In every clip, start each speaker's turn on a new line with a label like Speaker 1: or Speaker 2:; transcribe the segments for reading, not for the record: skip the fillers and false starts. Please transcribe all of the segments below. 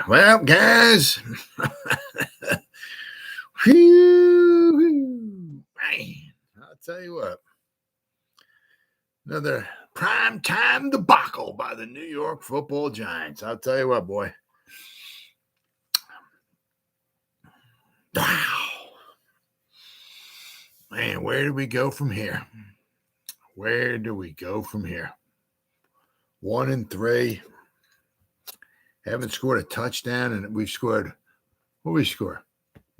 Speaker 1: Well, guys, whew, man, I'll tell you what, another primetime debacle by the New York Football Giants. I'll tell you what, boy. Wow. Man, where do we go from here? Where do we go from here? 1-3. Haven't scored a touchdown, and we've scored, what we score?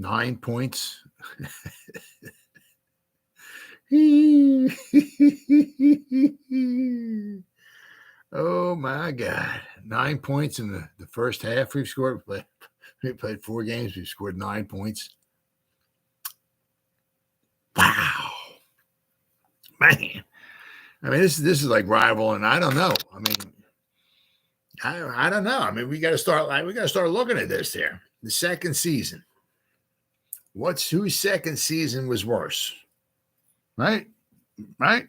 Speaker 1: 9 points. Oh, my God. 9 points in the first half we've scored. We played 4 games. We've scored 9 points. Wow. Man. I mean, this is like rival, and I don't know. I mean, I don't know. I mean, we got to start looking at this here. The second season. Whose second season was worse? Right? We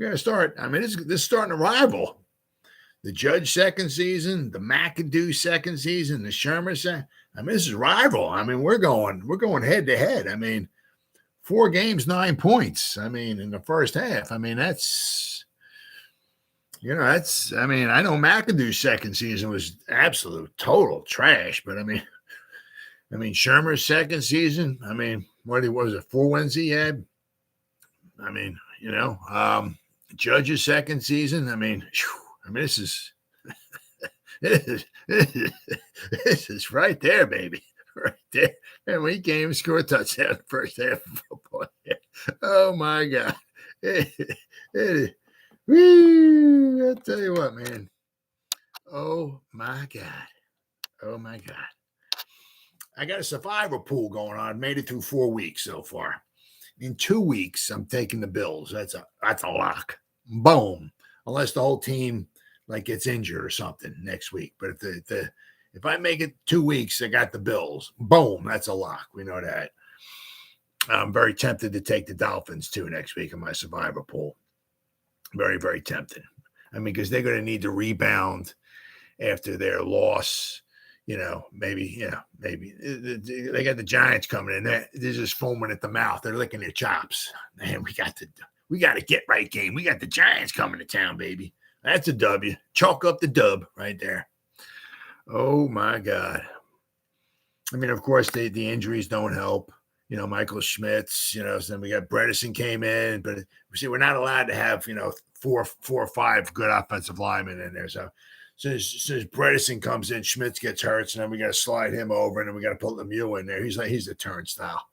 Speaker 1: got to start. I mean, this is starting to rival. The Judge second season, the McAdoo second season, the Shermer second. I mean, this is rival. I mean, we're going head to head. I mean, 4 games, 9 points. I mean, in the first half. I mean, that's. I know McAdoo's second season was absolute total trash, but I mean Shermer's second season, I mean, what was it, 4 wins he had? I mean, Judge's second season, I mean, this is this is right there, baby. Right there. And we came and scored a touchdown in the first half of football. Oh my God. Woo, I'll tell you what, man. Oh, my God. I got a survivor pool going on. Made it through 4 weeks so far. In 2 weeks, I'm taking the Bills. That's a lock. Boom. Unless the whole team gets injured or something next week. But if I make it 2 weeks, I got the Bills. Boom. That's a lock. We know that. I'm very tempted to take the Dolphins too next week in my survivor pool. Very, very tempted. I mean, because they're going to need to rebound after their loss. Maybe they got the Giants coming in. They're just foaming at the mouth. They're licking their chops. Man, we got to get right game. We got the Giants coming to town, baby. That's a W. Chalk up the dub right there. Oh my God. I mean, of course, the injuries don't help. Michael Schmitz, so then we got Bredesen came in, but see, we're not allowed to have, 4 or 5 good offensive linemen in there. So as Bredesen comes in, Schmitz gets hurt, and then we got to slide him over, and then we got to put Lemieux in there. He's a turnstile.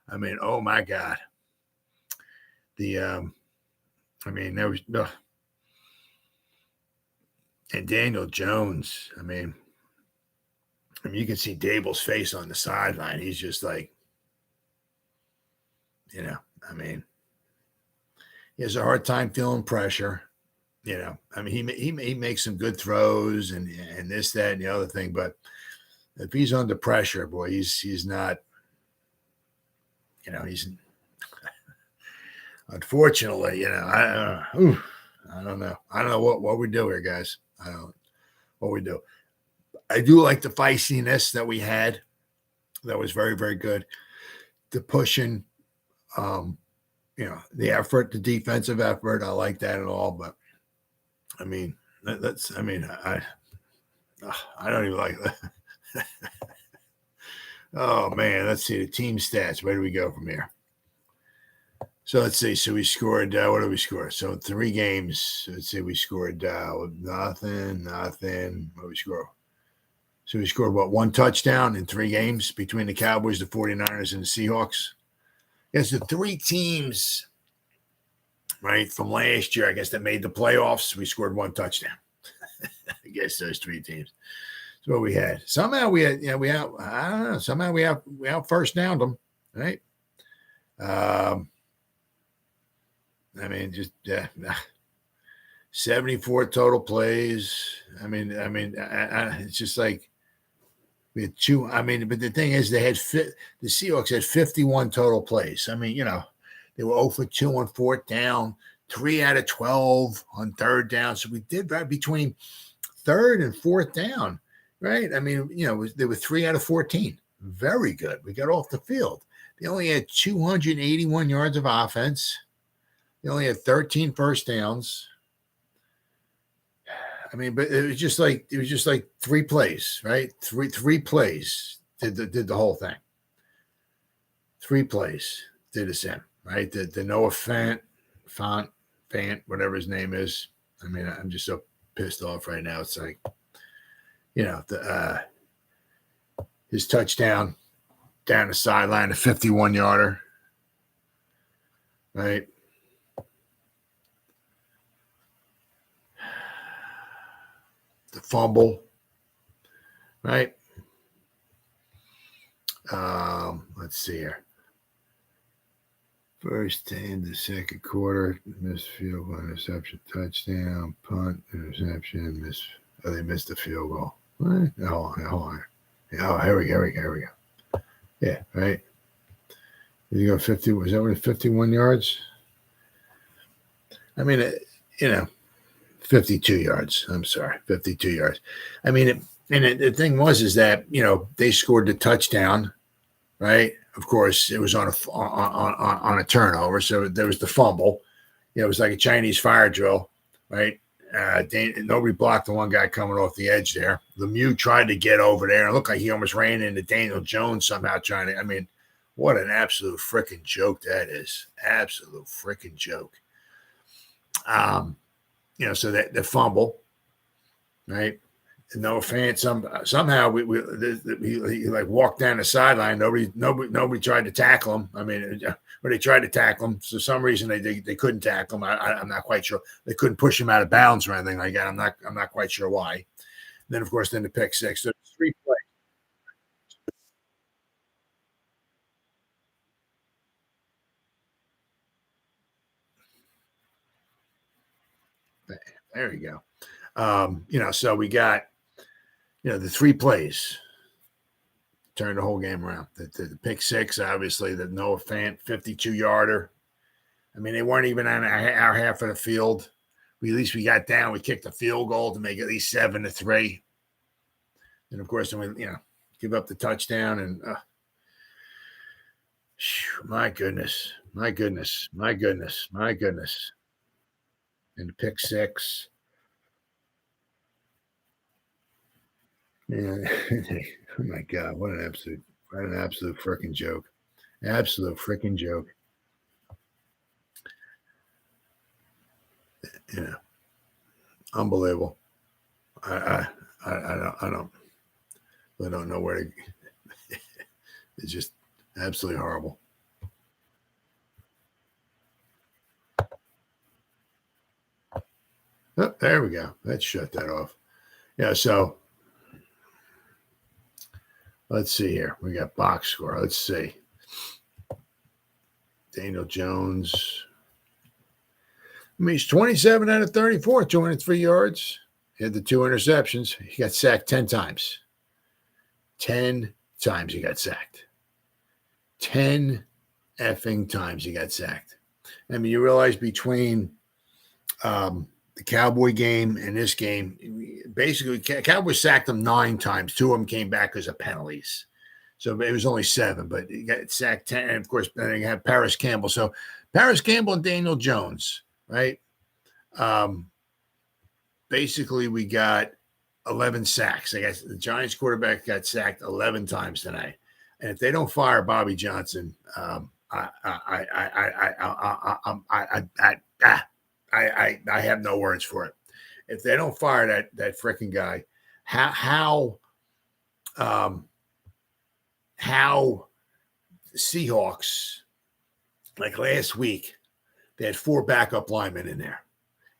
Speaker 1: I mean, oh my God. There was and Daniel Jones. I mean, you can see Dable's face on the sideline. He's just like, he has a hard time feeling pressure. He makes some good throws and this, that, and the other thing. But if he's under pressure, boy, he's not, he's unfortunately, I don't know. I don't know what we do here, guys. I don't know what we do. I do like the feistiness that we had. That was very, very good. The pushing, the effort, the defensive effort. I like that at all. But I mean, I don't even like that. Oh man, let's see the team stats. Where do we go from here? So let's see. So we scored. What did we score? So 3 games. Let's see. We scored nothing. What did we score? So we scored, 1 touchdown in 3 games between the Cowboys, the 49ers, and the Seahawks. Yes, the 3 teams, right, from last year, I guess, that made the playoffs, we scored 1 touchdown. I guess those 3 teams. That's what we had. Somehow we had, somehow we out first downed them, right? Just 74 total plays. It's just like, we had 2. But the thing is, the Seahawks had 51 total plays. They were 0 for 2 on 4th down, 3 out of 12 on 3rd down. So we did right between 3rd and 4th down. right? I mean, they were 3 out of 14. Very good. We got off the field. They only had 281 yards of offense. They only had 13 first downs. I mean, but it was just like 3 plays, right? Three plays did the whole thing. 3 plays did us in, right? The Noah Fant, whatever his name is. I mean, I'm just so pissed off right now. It's like, his touchdown down the sideline, a 51-yarder, right? The fumble, right? Let's see here. First and the second quarter, missed field goal, interception, touchdown, punt, interception, miss. Oh, they missed the field goal. What? Hold on. Oh, here we go. Yeah, right. You go 50. Was that what 51 yards? I mean, 52 yards. I'm sorry, 52 yards. I mean, the thing is that they scored the touchdown, right? Of course, it was on a turnover, so there was the fumble. It was like a Chinese fire drill, right? Nobody blocked the one guy coming off the edge there. Lemieux tried to get over there. It looked like he almost ran into Daniel Jones somehow trying to. I mean, what an absolute freaking joke that is. Absolute freaking joke. So that the fumble, right? No offense. Somehow he like walked down the sideline. Nobody tried to tackle him. I mean, or they tried to tackle him. For some reason they couldn't tackle him. I'm not quite sure. They couldn't push him out of bounds or anything like that. I'm not quite sure why. And then of course the pick six. So 3 plays. There you go. So we got the 3 plays. Turned the whole game around. The pick six, obviously, the Noah Fant 52-yarder. I mean, they weren't even on our half of the field. At least we got down. We kicked a field goal to make it at least 7-3. And, of course, then we, give up the touchdown. And, my goodness. And the pick six. Yeah. Oh, my God. What an absolute freaking joke. Absolute freaking joke. Unbelievable. I don't know where to. It's just absolutely horrible. Oh, there we go. Let's shut that off. Yeah. So let's see here. We got box score. Let's see. Daniel Jones. I mean, he's 27 out of 34, 203 yards. He had the 2 interceptions. He got sacked 10 times. 10 times he got sacked. 10 effing times he got sacked. I mean, you realize between the Cowboy game and this game, basically, Cowboys sacked him 9 times. 2 of them came back because of penalties. So it was only 7, but he got sacked 10. And, of course, then you have Paris Campbell. So Paris Campbell and Daniel Jones, right? Basically, we got 11 sacks. I guess the Giants quarterback got sacked 11 times tonight. And if they don't fire Bobby Johnson, I have no words for it. If they don't fire that freaking guy, how Seahawks, like last week, they had 4 backup linemen in there.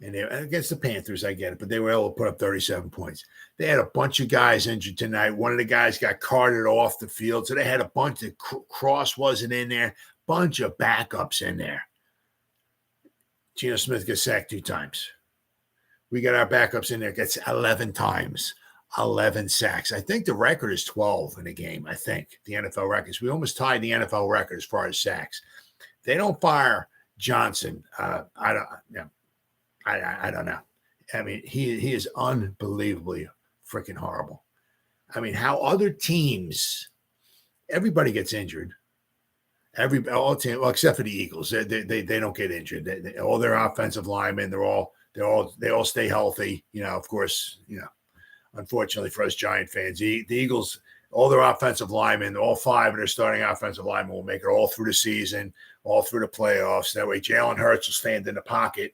Speaker 1: And they against the Panthers, I get it, but they were able to put up 37 points. They had a bunch of guys injured tonight. One of the guys got carted off the field. So they had a bunch of Cross wasn't in there, bunch of backups in there. Geno Smith gets sacked 2 times. We got our backups in there, gets 11 times, 11 sacks. I think the record is 12 in a game, I think, the NFL records. We almost tied the NFL record as far as sacks. They don't fire Johnson. I don't know. I mean, he is unbelievably freaking horrible. I mean, how other teams, everybody gets injured. All team, well, except for the Eagles, they don't get injured. All their offensive linemen, they all stay healthy. Of course, unfortunately for us Giant fans, the Eagles, all their offensive linemen, all 5 of their starting offensive linemen will make it all through the season, all through the playoffs. That way, Jalen Hurts will stand in the pocket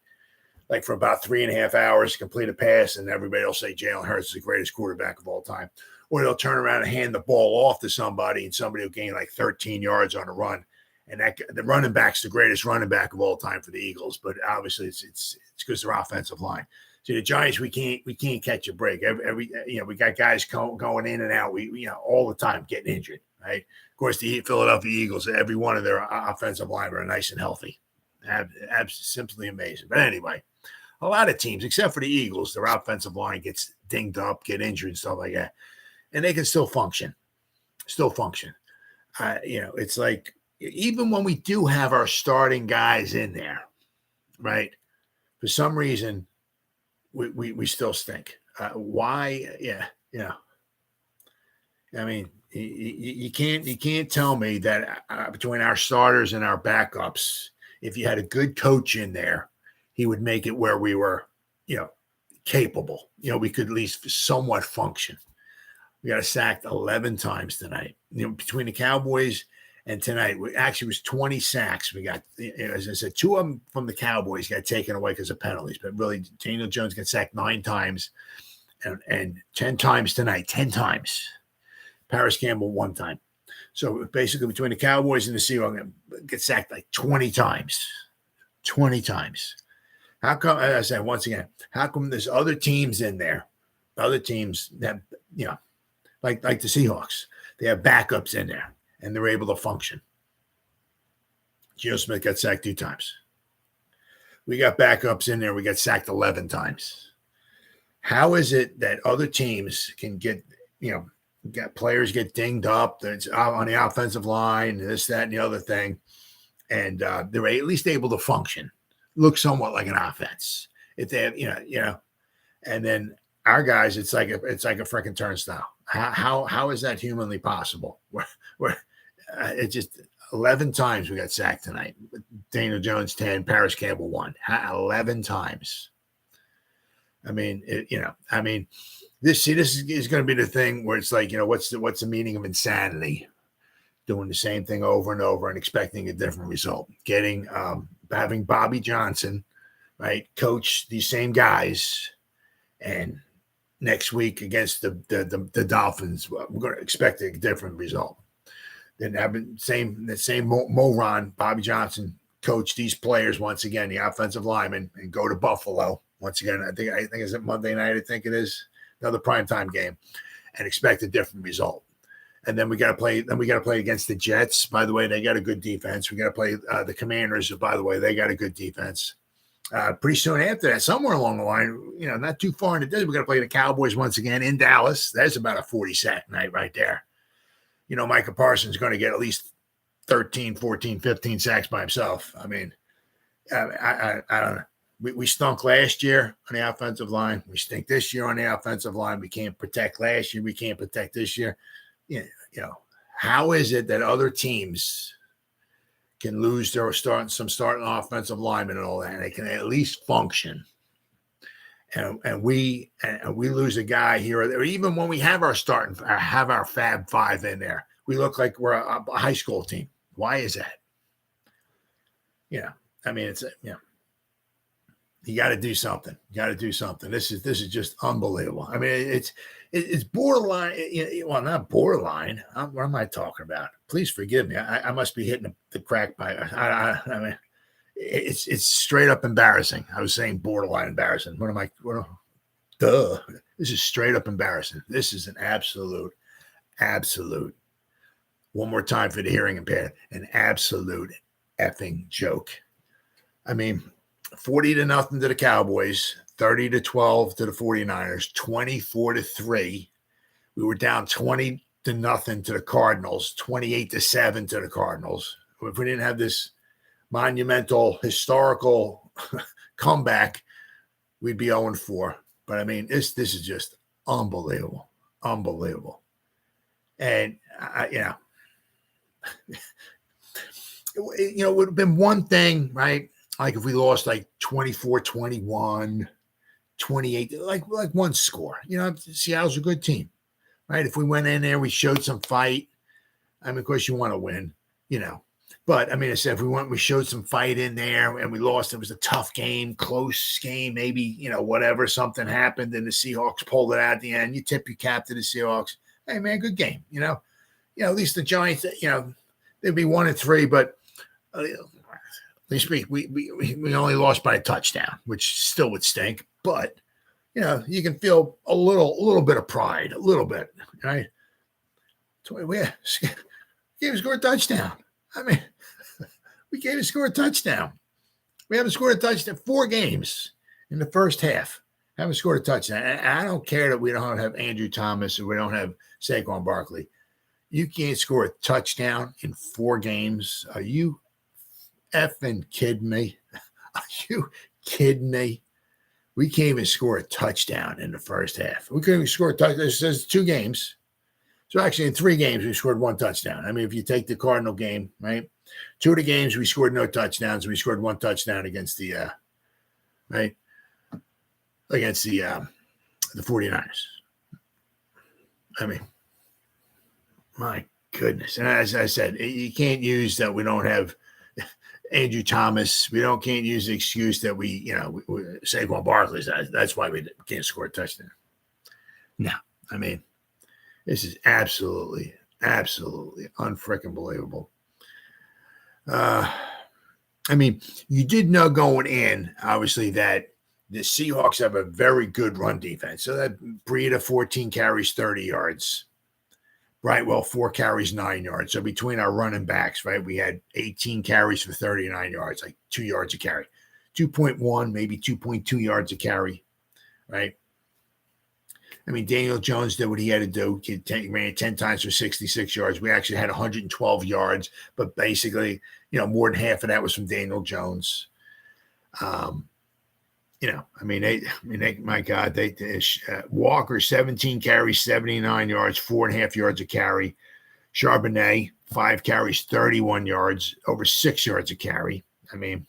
Speaker 1: like for about 3.5 hours, complete a pass, and everybody will say Jalen Hurts is the greatest quarterback of all time. Or they'll turn around and hand the ball off to somebody, and somebody will gain like 13 yards on a run. And the running back's the greatest running back of all time for the Eagles, but obviously it's because their offensive line. So the Giants, we can't catch a break. We got guys going in and out. We all the time getting injured, right? Of course, the Philadelphia Eagles, every one of their offensive line are nice and healthy. Simply amazing. But anyway, a lot of teams, except for the Eagles, their offensive line gets dinged up, get injured, and stuff like that, and they can still function. It's like, even when we do have our starting guys in there, right? For some reason, we still stink. Why? Yeah. I mean, you can't tell me that between our starters and our backups, if you had a good coach in there, he would make it where we were, capable. We could at least somewhat function. We got sacked 11 times tonight. Between the Cowboys and tonight, it was 20 sacks. We got, as I said, 2 of them from the Cowboys got taken away because of penalties. But really, Daniel Jones got sacked 9 times and 10 times tonight, 10 times. Paris Campbell 1 time. So basically, between the Cowboys and the Seahawks, get sacked like 20 times. 20 times. How come, as I said, once again, how come there's other teams in there, other teams that, like the Seahawks, they have backups in there, and they're able to function. Geno Smith got sacked 2 times. We got backups in there. We got sacked 11 times. How is it that other teams can get players get dinged up, that's on the offensive line, this, that, and the other thing, and they're at least able to function, look somewhat like an offense. If they have, and then our guys, it's like a freaking turnstile. How is that humanly possible? It's just 11 times we got sacked tonight. Daniel Jones 10, Paris Campbell 1. 11 times. I mean, this is going to be the thing where it's like, what's the meaning of insanity? Doing the same thing over and over and expecting a different result. Having Bobby Johnson, right, coach these same guys, and next week against the Dolphins, we're going to expect a different result. Then having the same moron, Bobby Johnson, coach these players once again, the offensive linemen, and go to Buffalo once again. I think it's Monday night. I think it is another primetime game, and expect a different result. And then we got to play. Then we got to play against the Jets. By the way, they got a good defense. We got to play the Commanders. By the way, they got a good defense. Pretty soon after that, somewhere along the line, not too far in the distance, we got to play the Cowboys once again in Dallas. That's about a 40 sack night right there. Micah Parsons is going to get at least 13, 14, 15 sacks by himself. I mean, I don't know. We stunk last year on the offensive line. We stink this year on the offensive line. We can't protect last year. We can't protect this year. How is it that other teams can lose their starting offensive linemen and all that, and they can at least function? And we lose a guy here or there. Even when we have our Fab 5 in there, we look like we're a high school team. Why is that? I mean, it's you got to do something. This is just unbelievable. I mean, it's borderline. Well, not borderline. What am I talking about? Please forgive me. I must be hitting the crack pipe. I mean, it's straight up embarrassing. I was saying borderline embarrassing. Duh. This is straight up embarrassing. This is an absolute. One more time for the hearing impaired. An absolute effing joke. I mean, 40-0 to the Cowboys, 30-12 to the 49ers, 24-3. We were down 20-0 to the Cardinals, 28-7 to the Cardinals. If we didn't have this monumental, historical comeback, we'd be 0-4. But I mean, this is just unbelievable. And, it would have been one thing, right? Like if we lost like 24-21, 28, like one score. Seattle's a good team, right? If we went in there, we showed some fight. I mean, of course, you want to win, But, I mean, I said if we showed some fight in there and we lost, it was a tough game, close game, maybe, whatever, something happened and the Seahawks pulled it out at the end. You tip your cap to the Seahawks. Hey, man, good game, at least the Giants, they'd be 1-3, but at least we only lost by a touchdown, which still would stink. But you can feel a little bit of pride, a little bit, right? We gave a score a touchdown. I mean, we gave a score a touchdown. We haven't scored a touchdown 4 games in the first half. Haven't scored a touchdown. And I don't care that we don't have Andrew Thomas or we don't have Saquon Barkley. You can't score a touchdown in 4 games. Are you effing kidding me? Are you kidding me? We can't even score a touchdown in the first half. We couldn't even score a touchdown. It says 2 games. So actually in 3 games, we scored 1 touchdown. I mean, if you take the Cardinal game, right? 2 of the games, we scored no touchdowns. We scored 1 touchdown against the, against the 49ers. I mean, my goodness. And as I said, you can't use that we don't have Andrew Thomas. Can't use the excuse that we Saquon Barkley. That's why we can't score a touchdown. No, I mean, this is absolutely unfreaking believable. I mean, you did know going in, obviously, that the Seahawks have a very good run defense. So that Breida, 14 carries, 30 yards. Brightwell, 4 carries, 9 yards. So between our running backs, right, we had 18 carries for 39 yards, like 2 yards a carry. 2.1, maybe 2.2 yards a carry, right? I mean, Daniel Jones did what he had to do. He ran 10 times for 66 yards. We actually had 112 yards, but basically, more than half of that was from Daniel Jones. My God, Walker, 17 carries, 79 yards, 4.5 yards a carry. Charbonnet, 5 carries, 31 yards, over 6 yards a carry. I mean,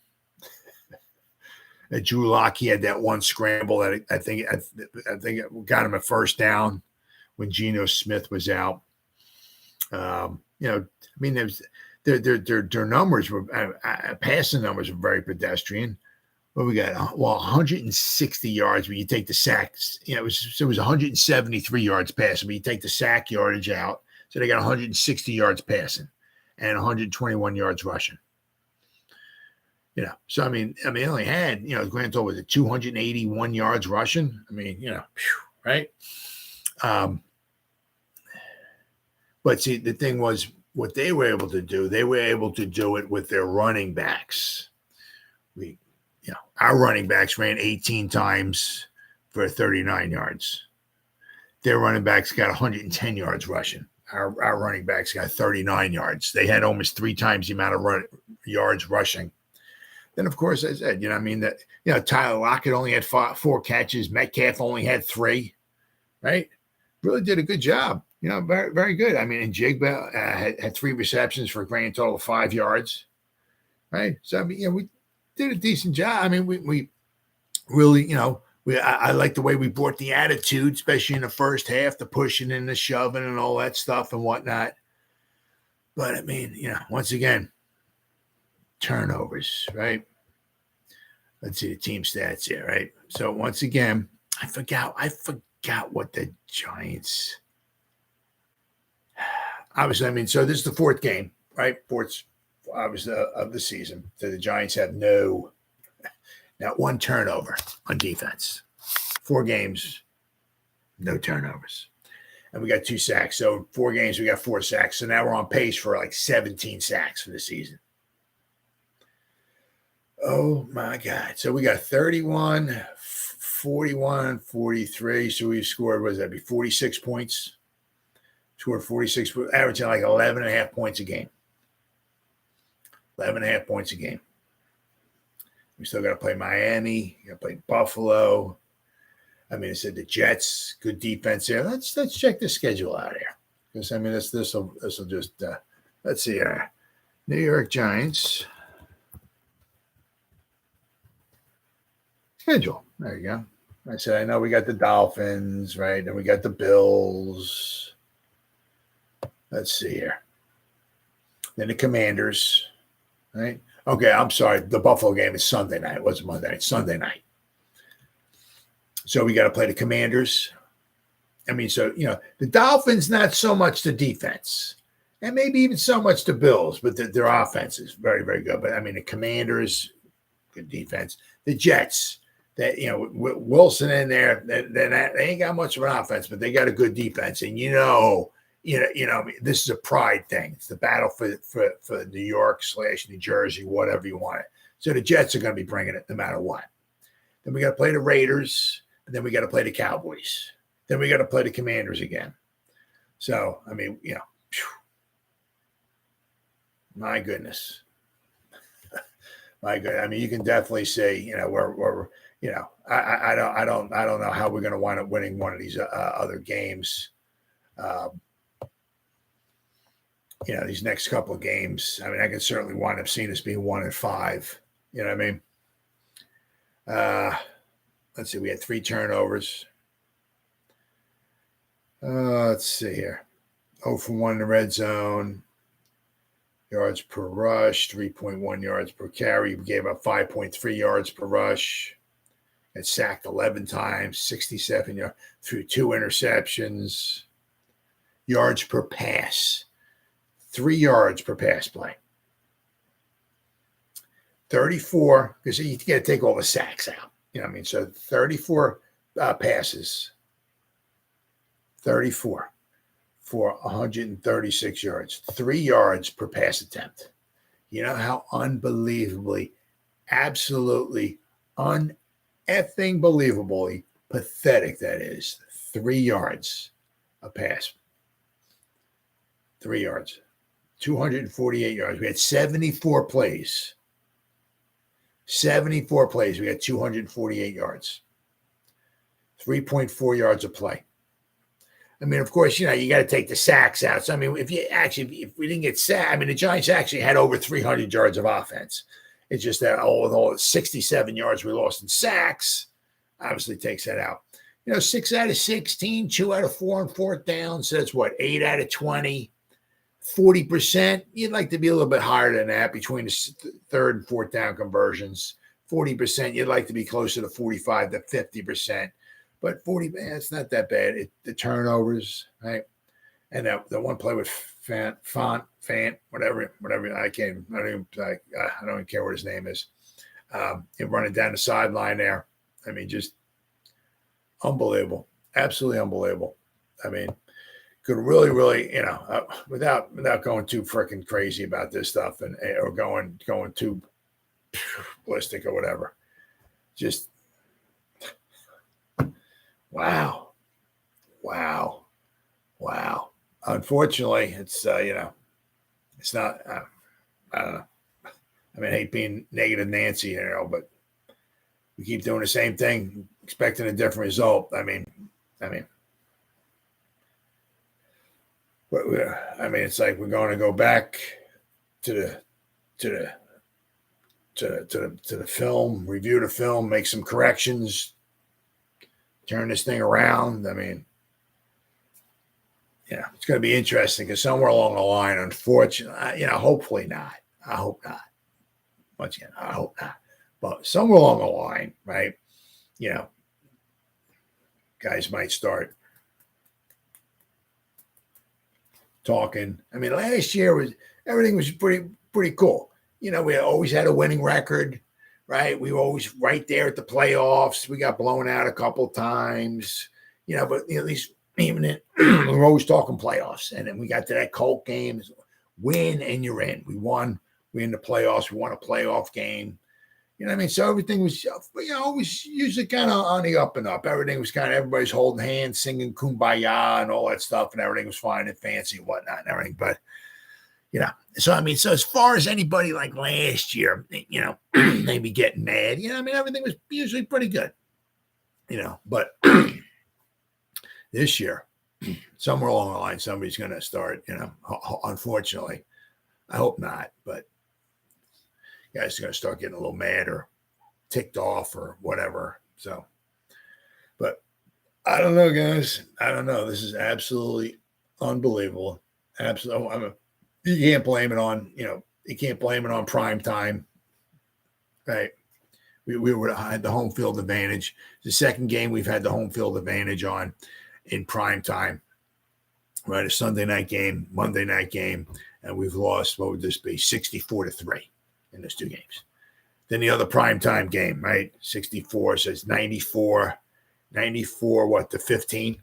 Speaker 1: Drew Lock, he had that one scramble that I think it got him a first down when Geno Smith was out. Their numbers were passing numbers were very pedestrian. What we got? 160 yards when you take the sacks. It was 173 yards passing, but you take the sack yardage out. So they got 160 yards passing and 121 yards rushing. So I mean, they only had, grand total was 281 yards rushing. I mean, right? But see, the thing was, what they were able to do it with their running backs. Our running backs ran 18 times for 39 yards. Their running backs got 110 yards rushing. Our running backs got 39 yards. They had almost 3 times the amount of yards rushing. Then, of course, I said, Tyler Lockett only had 4 catches. Metcalf only had 3, right? Really did a good job. Very, very good. I mean, and Jigba had 3 receptions for a grand total of 5 yards, right? So, I mean, we did a decent job. I mean, we really, I like the way we brought the attitude, especially in the first half, the pushing and the shoving and all that stuff and whatnot. But, I mean, once again, turnovers, right? Let's see the team stats here, right? So once again, I forgot what the Giants. Obviously, I mean, so this is the 4th game, right? 4th, obviously, of the season. So the Giants have not 1 turnover on defense. 4 games, no turnovers. And we got 2 sacks. So 4 games, we got 4 sacks. So now we're on pace for like 17 sacks for the season. Oh, my God. So we got 31, 41, 43. So we've scored, what does that be, 46 points? Scored 46, averaging like 11.5 points a game. 11.5 points a game. We still got to play Miami. You got to play Buffalo. I mean, I said the Jets, good defense there. Let's check the schedule out here. because I mean this will just let's see here. New York Giants schedule. There you go. I said I know we got the Dolphins, right? And we got the Bills. Let's see here. Then the Commanders, right? Okay, I'm sorry. The Buffalo game is Sunday night. It wasn't Monday night. Sunday night. So we got to play the Commanders. I mean, so, the Dolphins, not so much the defense. And maybe even so much the Bills, but their offense is very, very good. But, I mean, the Commanders, good defense. The Jets, that Wilson in there, they ain't got much of an offense, but they got a good defense. And, this is a pride thing. It's the battle for New York / New Jersey, whatever you want it. So the Jets are going to be bringing it no matter what. Then we got to play the Raiders, and then we got to play the Cowboys. Then we got to play the Commanders again. So, I mean, my goodness. My goodness. I mean, you can definitely say, we're I don't know how we're going to wind up winning one of these other games. These next couple of games. I mean, I can certainly wind up seeing us being 1-5. You know what I mean? Let's see. We had 3 turnovers. Let's see here. 0 for 1 in the red zone. Yards per rush, 3.1 yards per carry. We gave up 5.3 yards per rush. Got sacked 11 times, 67 yards, threw 2 interceptions. Yards per pass, 3 yards per pass play. 34, because you got to take all the sacks out. You know what I mean? So 34 passes. 34 for 136 yards, 3 yards per pass attempt. You know how unbelievably, absolutely, uneffing believably pathetic that is. 3 yards a pass. 3 yards. 248 yards. We had 74 plays. 74 plays. We had 248 yards. 3.4 yards a play. I mean, of course, you got to take the sacks out. So, I mean, if we didn't get sacked, I mean, the Giants actually had over 300 yards of offense. It's just that with all the 67 yards we lost in sacks, obviously takes that out. 6 out of 16, 2 out of 4 on fourth down. So that's 8 out of 20, 40%. You'd like to be a little bit higher than that between the third and fourth down conversions. 40%. You'd like to be closer to 45 to 50%. But 40, it's not that bad. The turnovers, right? And that the one play with Fant, whatever. I don't even care what his name is. Him running down the sideline there. I mean, just unbelievable, absolutely unbelievable. I mean, could really, without going too freaking crazy about this stuff or going too ballistic or whatever, just. Wow. Unfortunately, it's it's not. I don't know. I mean, I hate being negative Nancy, but we keep doing the same thing, expecting a different result. I mean, it's like we're going to go back to the film, review the film, make some corrections. Turn this thing around. I mean, it's going to be interesting because somewhere along the line, unfortunately, hopefully not. I hope not. Once again, I hope not. But somewhere along the line, right, guys might start talking. I mean, last year everything was pretty cool. We always had a winning record. Right, we were always right there at the playoffs. We got blown out a couple times, but at least even we were always talking playoffs. And then we got to that Colt game, win and you're in. We won. We're in the playoffs. We won a playoff game. You know what I mean? So everything was, always usually kind of on the up and up. Everything was everybody's holding hands, singing Kumbaya and all that stuff, and everything was fine and fancy and whatnot and everything. But so as far as anybody like last year, maybe getting mad, everything was usually pretty good, but this year, somewhere along the line, somebody's going to start, unfortunately. I hope not, but guys are going to start getting a little mad or ticked off or whatever. So, but I don't know, guys. I don't know. This is absolutely unbelievable. Absolutely. You can't blame it on, you can't blame it on prime time, right? We had the home field advantage. The second game we've had the home field advantage on in prime time, right? A Sunday night game, Monday night game, and we've lost, what would this be, 64-3 in those two games. Then the other prime time game, right? 64 says 94, to 15.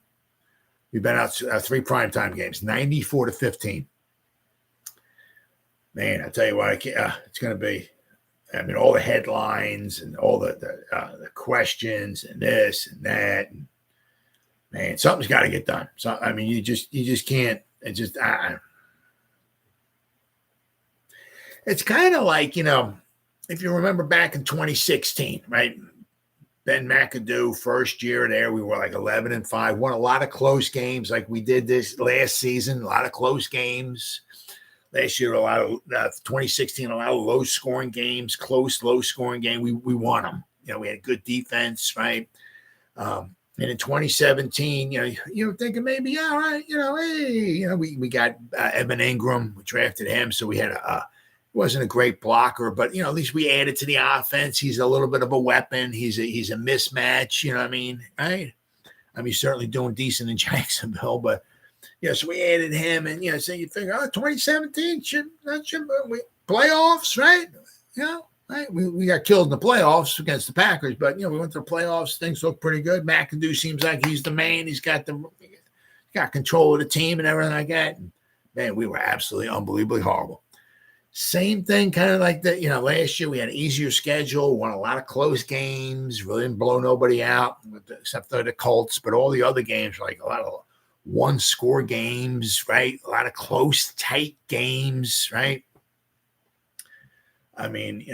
Speaker 1: We've been out 3 primetime games, 94-15. Man, I tell you what, it's going to be. I mean, all the headlines and all the questions and this and that. And man, something's got to get done. So I mean, you just can't. It's just it's kind of like, if you remember back in 2016, right? Ben McAdoo, first year there, we were like 11-5, won a lot of close games like we did this last season, a lot of close games. Last year, 2016, a lot of low-scoring games, close, low-scoring game. We won them. We had good defense, right? And in 2017, you're thinking maybe, all right, hey, we got Evan Ingram. We drafted him, so we had wasn't a great blocker, but at least we added to the offense. He's a little bit of a weapon. He's a mismatch. You know what I mean, right? I mean, he's certainly doing decent in Jacksonville, but so we added him, and so you figure, 2017 should playoffs, right? Right? We got killed in the playoffs against the Packers, but we went to the playoffs. Things look pretty good. McAdoo seems like he's the man. He's got control of the team and everything like that. And man, we were absolutely unbelievably horrible. Same thing, kind of like that. Last year we had an easier schedule, won a lot of close games, really didn't blow nobody out, except for the Colts. But all the other games were like a lot of one-score games, right? A lot of close, tight games, right? I mean,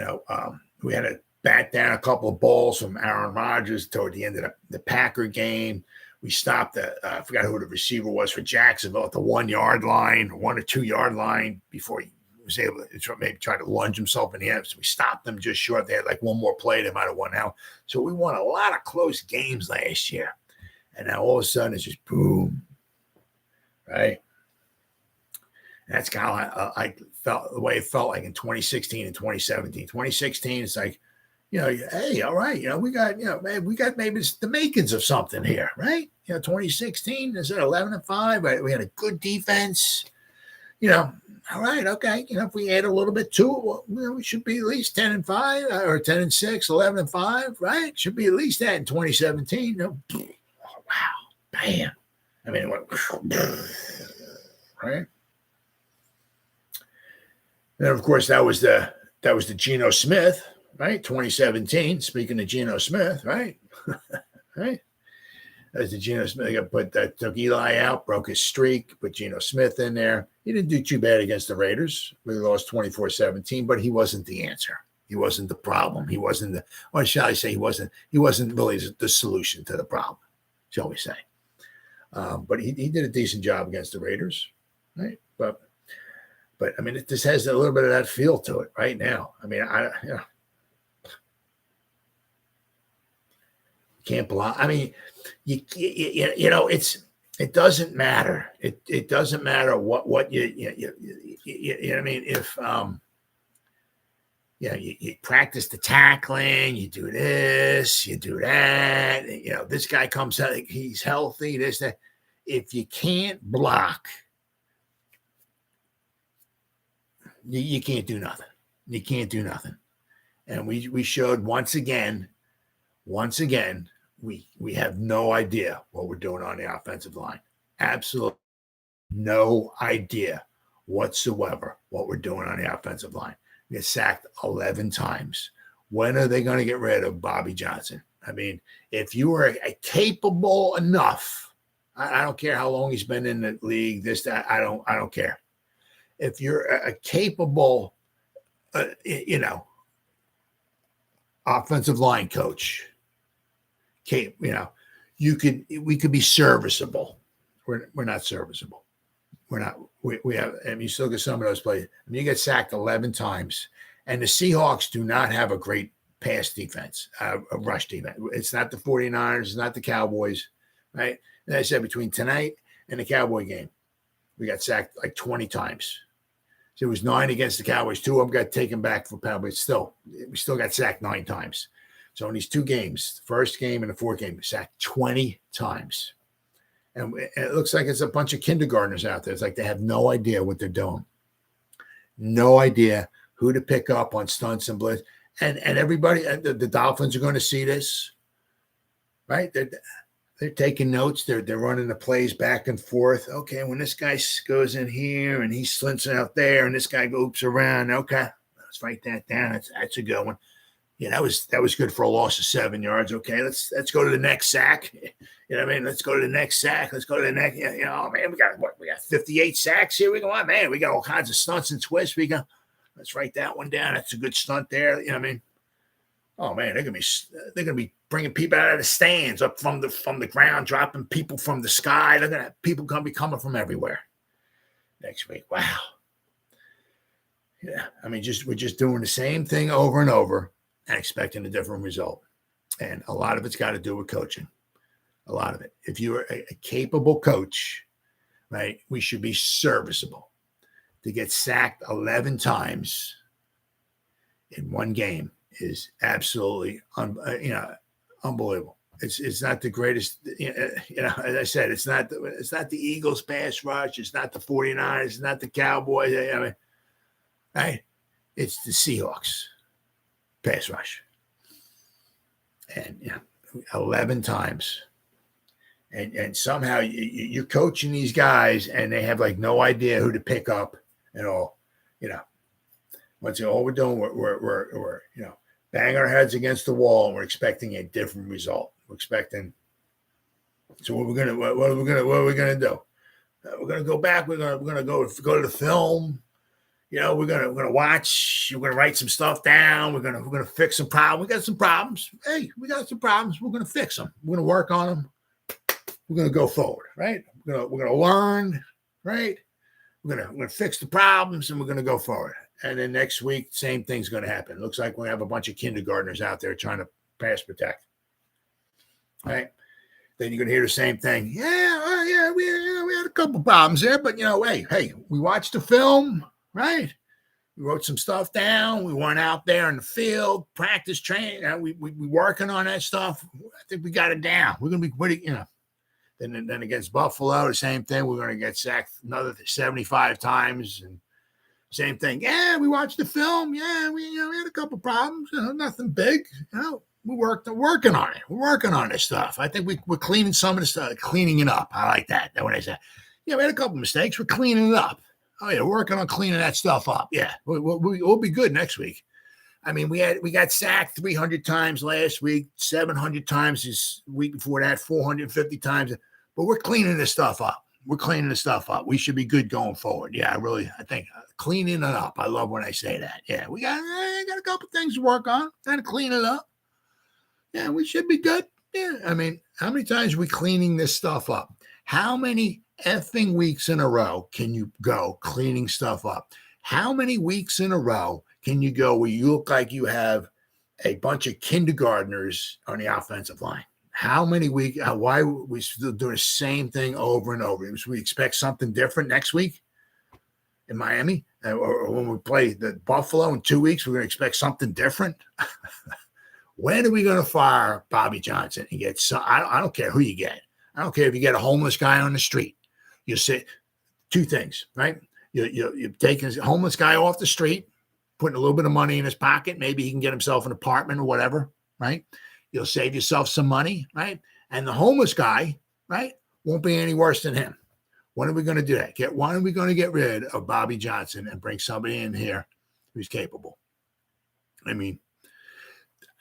Speaker 1: we had to bat down a couple of balls from Aaron Rodgers toward the end of the Packer game. We stopped I forgot who the receiver was for Jacksonville at the 1 yard line, 1 or 2 yard line before he was able to maybe try to lunge himself in the end. So we stopped them just short. They had like one more play. They might have won out. So we won a lot of close games last year. And now all of a sudden it's just boom. Right. And that's kind of I felt the way it felt like in 2016 and 2017. 2016, it's like, hey, all right, we got, we got maybe the makings of something here, right? 2016 is at 11-5, right? We had a good defense, all right, okay. If we add a little bit to it, well, we should be at least 10-5 or 10-6, 11-5, right? Should be at least that in 2017. Wow, bam. I mean, it went right. And of course, that was the Geno Smith, right? 2017. Speaking of Geno Smith, right? Right. That was the Geno Smith. Took Eli out, broke his streak, put Geno Smith in there. He didn't do too bad against the Raiders. We lost 24-17, but he wasn't the answer. He wasn't the problem. He wasn't or shall I say, he wasn't really the solution to the problem, shall we say. But he did a decent job against the Raiders, right? But I mean, this has a little bit of that feel to it right now. I mean, can't block. I mean, it doesn't matter. It doesn't matter what you know what I mean. If you practice the tackling, you do this, you do that. This guy comes out, he's healthy, this, that. If you can't block, you can't do nothing. You can't do nothing. And we showed once again, we have no idea what we're doing on the offensive line. Absolutely no idea whatsoever what we're doing on the offensive line. We get sacked 11 times. When are they going to get rid of Bobby Johnson? I mean, if you are capable enough, I don't care how long he's been in the league, this, that, I don't care. If you're a capable, offensive line coach, we could be serviceable. we're not serviceable. We're not. We have. And you still get some of those plays. I mean, you get sacked 11 times, and the Seahawks do not have a great pass defense, a rush defense. It's not the 49ers. It's not the Cowboys, right? And I said between tonight and the Cowboy game, we got sacked like 20 times. So it was 9 against the Cowboys. 2 of them got taken back for penalties. Still, we still got sacked 9 times. So in these 2 games, the first game and the 4th game, we sacked 20 times. And it looks like it's a bunch of kindergartners out there. It's like they have no idea what they're doing. No idea who to pick up on stunts and blitz. And everybody, the Dolphins are going to see this, right? They're taking notes. They're running the plays back and forth. Okay, when this guy goes in here and he slints out there and this guy oops around, okay, let's write that down. That's a good one. Yeah, that was good for a loss of 7 yards. Okay, let's go to the next sack. You know what I mean? Let's go to the next sack. Let's go to the next. You know, man, we got 58 sacks here. We go on, man. We got all kinds of stunts and twists. Let's write that one down. That's a good stunt there. You know what I mean? Oh man, they're gonna be bringing people out of the stands, up from the ground, dropping people from the sky. They're gonna have people gonna be coming from everywhere next week. Wow. Yeah, I mean, we're just doing the same thing over and over and expecting a different result. And a lot of it's got to do with coaching. A lot of it. If you're a capable coach, right, we should be serviceable. To get sacked 11 times in one game is absolutely unbelievable. It's not the greatest, as I said, it's not the Eagles pass rush, it's not the 49ers, it's not the Cowboys. I mean, right? It's the Seahawks pass rush. And 11 times. And somehow you're coaching these guys and they have like no idea who to pick up and all, Once all we're doing, we're banging our heads against the wall and we're expecting a different result. We're expecting. So what are we gonna do? We're gonna go back. We're gonna go to the film. We're gonna watch. We're gonna write some stuff down. We're gonna fix some problems. We got some problems. Hey, we got some problems. We're gonna fix them. We're gonna work on them. We're gonna go forward, right? We're gonna learn, right? We're gonna fix the problems and we're gonna go forward. And then next week, same thing's gonna happen. It looks like we have a bunch of kindergartners out there trying to pass protect, right? Then you're gonna hear the same thing. Yeah, we had a couple problems there, but hey, we watched the film, right? We wrote some stuff down. We went out there in the field, practice, training. We working on that stuff. I think we got it down. We're gonna be pretty, Then against Buffalo, the same thing. We're going to get sacked another 75 times, and same thing. Yeah, we watched the film. Yeah, we had a couple problems. Nothing big. We're working on it. We're working on this stuff. I think we're cleaning some of the stuff, cleaning it up. I like that. That's what I said. Yeah, we had a couple mistakes. We're cleaning it up. Oh yeah, working on cleaning that stuff up. Yeah, we'll be good next week. I mean, we got sacked 300 times last week, 700 times this week before that, 450 times. But we're cleaning this stuff up. We should be good going forward. Yeah, I think cleaning it up. I love when I say that. Yeah, we got a couple things to work on. Got to clean it up. Yeah, we should be good. Yeah, I mean, how many times are we cleaning this stuff up? How many effing weeks in a row can you go cleaning stuff up? How many weeks in a row can you go where you look like you have a bunch of kindergartners on the offensive line? How many weeks? Why are we still doing the same thing over and over? We expect something different next week in Miami, or when we play the Buffalo in 2 weeks, we're going to expect something different. When are we going to fire Bobby Johnson and get some? I don't care who you get. I don't care if you get a homeless guy on the street. You say 2 things, right? You're taking a homeless guy off the street, putting a little bit of money in his pocket. Maybe he can get himself an apartment or whatever, right? You'll save yourself some money, right? And the homeless guy, right, won't be any worse than him. When are we going to do that? When are we going to get rid of Bobby Johnson and bring somebody in here who's capable? I mean,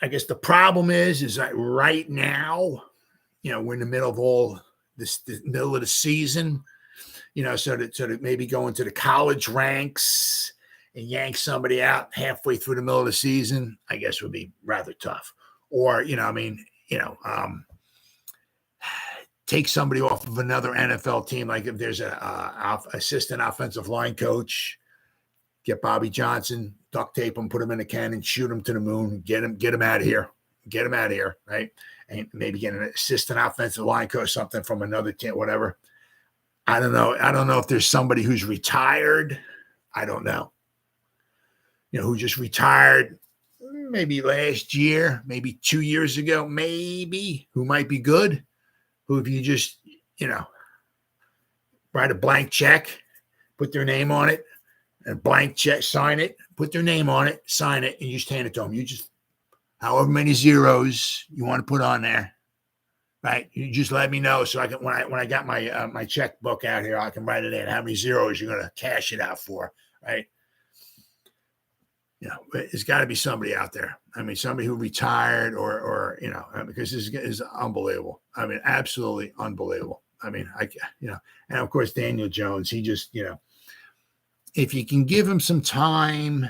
Speaker 1: I guess the problem is that right now, we're in the middle of all this, the middle of the season, so to maybe go into the college ranks and yank somebody out halfway through the middle of the season, I guess would be rather tough. Or, take somebody off of another NFL team, like if there's a assistant offensive line coach, get Bobby Johnson, duct tape him, put him in a cannon, shoot him to the moon, get him out of here, right? And maybe get an assistant offensive line coach, something from another team, whatever. I don't know if there's somebody who's retired. I don't know. Who just retired maybe last year, maybe 2 years ago, maybe, who might be good, who if you just, write a blank check, put their name on it, and blank check, sign it, put their name on it, sign it, and you just hand it to them. You just, however many zeros you want to put on there, right? You just let me know so I can, when I got my checkbook out here, I can write it in how many zeros you're going to cash it out for, right? It's got to be somebody out there. I mean, somebody who retired or because this is unbelievable. I mean, absolutely unbelievable. I mean, and of course, Daniel Jones, he just, if you can give him some time,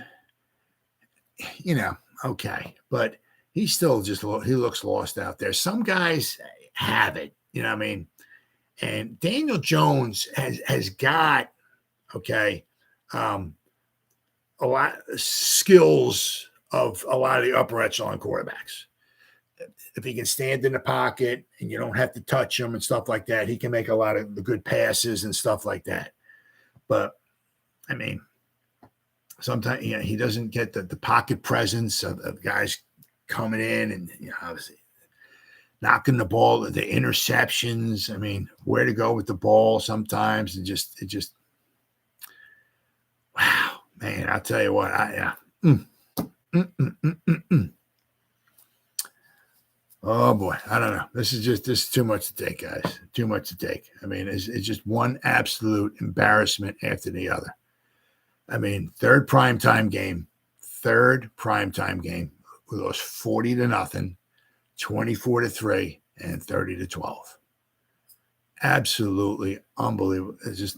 Speaker 1: okay. But he's still he looks lost out there. Some guys have it, you know what I mean? And Daniel Jones has got, okay, a lot of skills of a lot of the upper echelon quarterbacks. If he can stand in the pocket and you don't have to touch him and stuff like that, he can make a lot of the good passes and stuff like that. But I mean, sometimes he doesn't get the pocket presence of guys coming in and obviously knocking the ball, the interceptions. I mean, where to go with the ball sometimes, and it just wow. Man, I'll tell you what, Oh boy, I don't know. This is too much to take, guys. Too much to take. I mean, it's just one absolute embarrassment after the other. I mean, third primetime game. We lost 40-0, 24-3, and 30-12. Absolutely unbelievable. It's just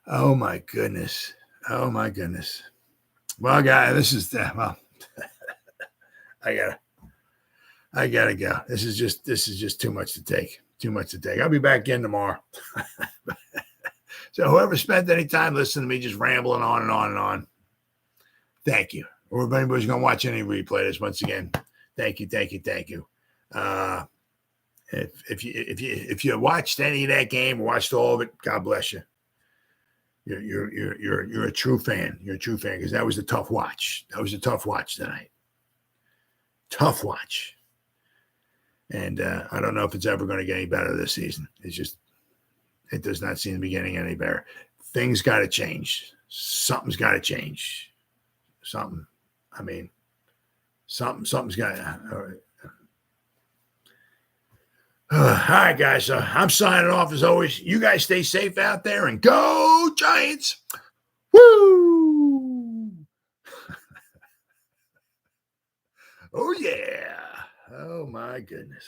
Speaker 1: Oh my goodness. Well, guys, this is I gotta go. This is just too much to take. I'll be back in tomorrow. So whoever spent any time listening to me just rambling on and on and on, thank you. Or if anybody's gonna watch any replay this, once again, thank you. If you watched any of that game or watched all of it, God bless you. You're a true fan. You're a true fan because that was a tough watch. Tonight. Tough watch. And I don't know if it's ever going to get any better this season. It does not seem to be getting any better. Things got to change. Something's got to change. Something's got to. All right, guys. I'm signing off as always. You guys stay safe out there and go Giants. Woo! Oh, yeah. Oh, my goodness.